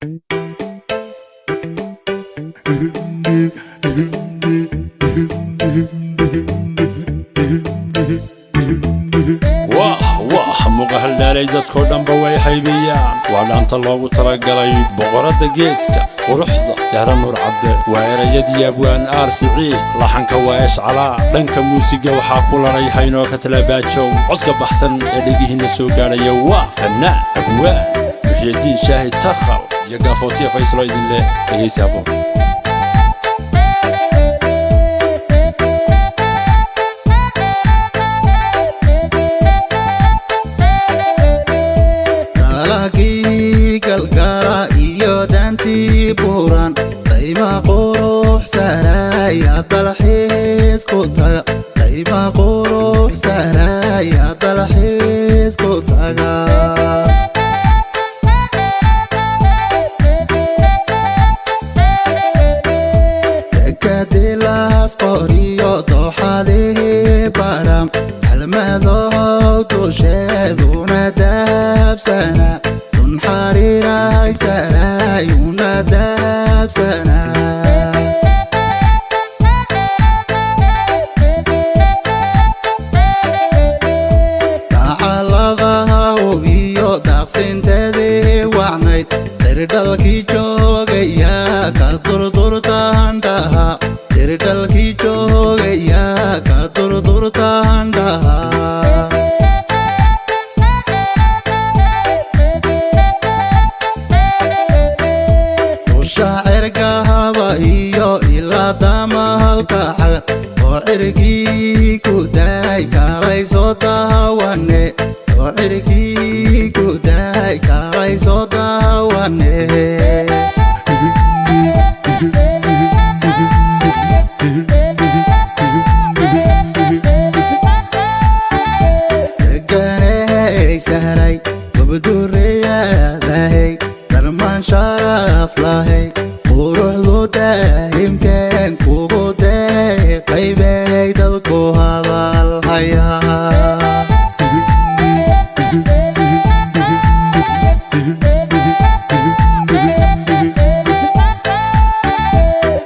واه مقهل داري dadko dhanba way haybiyaan waa dhaanta loogu talagalay boqorada geeska quruxda jahra nuur cabde waa erayadii abwaan arsicii laxanka waa ishcalaa dhanka muusiga waxaa ku laray haynoo ka talabaajow codka baxsan ee dhigihiina soo gaadhaya waa fannaan abwaan muxyidiin shaahid takhal iyo gaafootiya fayslo idin leh dhegaysi aboon galgala iyo dantii buuran qayma qurux saraya dalxiis ku taga qayma qurux saraya dalxiis ku taga dekadilaas qoriyo dooxadii badham halmadow dusheeduna daabsana حريراي سراي ونداب سنا تعالغها وبيو داقسين تدي وعنيد تردالكي جوغيا كدردر تاندها تردالكي جوغيا كدردر تاندها iyo ila damahalka xaq oo cirkii ku daay kaalay soo daawane oo cirkii ku daay kaalay soo daawane deganay sahray babdureeyahay darmaan sharaf lahay يمكن كوبودي قيبي دلكو هذا الحياة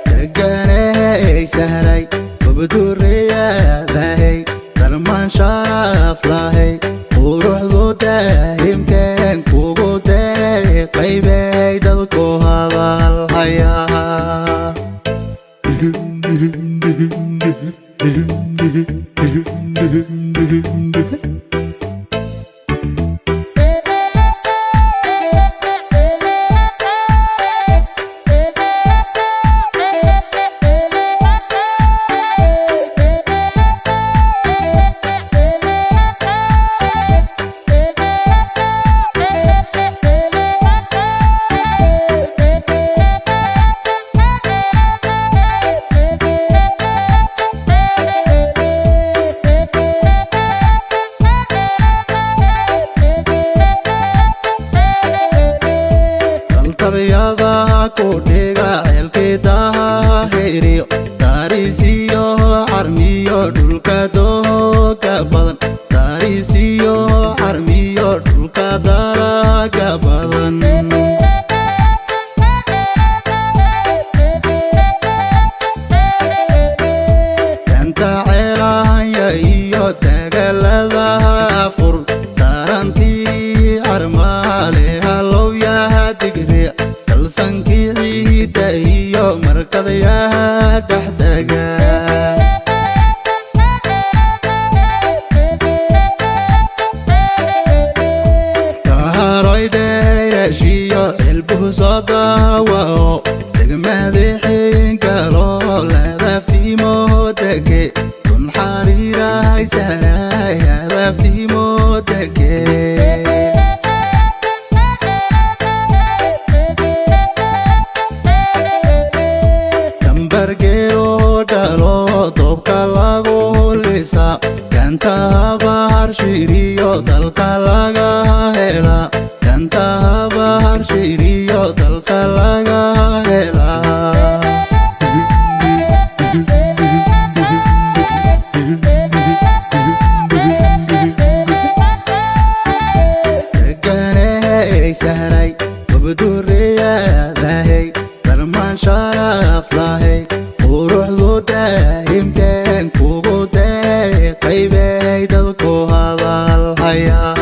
دقاني سهري وبدورية ذهي درمان شرف لهي وروح ذوده يمكن كوبودي قيبي دلكو هذا الحياة طبيعها كوديغا الكيداها هيريو داريسيو حرميو دولكا دوكا بدن داريسيو حرميو دولكا داراكا بدن كانتا عيلان يايو تاقلدها فر دارانتي حرماليها لو يا تجري كالسنكي عيدا إيو مركض يا دحدقا كهاروي دايراشيو البه صدا واو دقمادي حين كالو لذافتي موتكي كن حريراي سراي لذافتي موتكي كانت بحر شيريو دلك لغا هلا كانت بحر شيريو دلك لغا هلا دقاني سهري وبدوريا dahay darmaan sharaf lahay quruxdu daa'imkeen kugu deeqay bay dadku hadal hayaa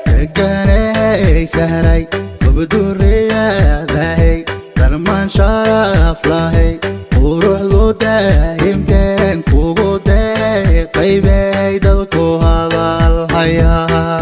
deganay sahray wabduriyadahay darmaan sharaf lahay quruxdu daa'imkeen kugu deeqay bay dadku hadal hayaa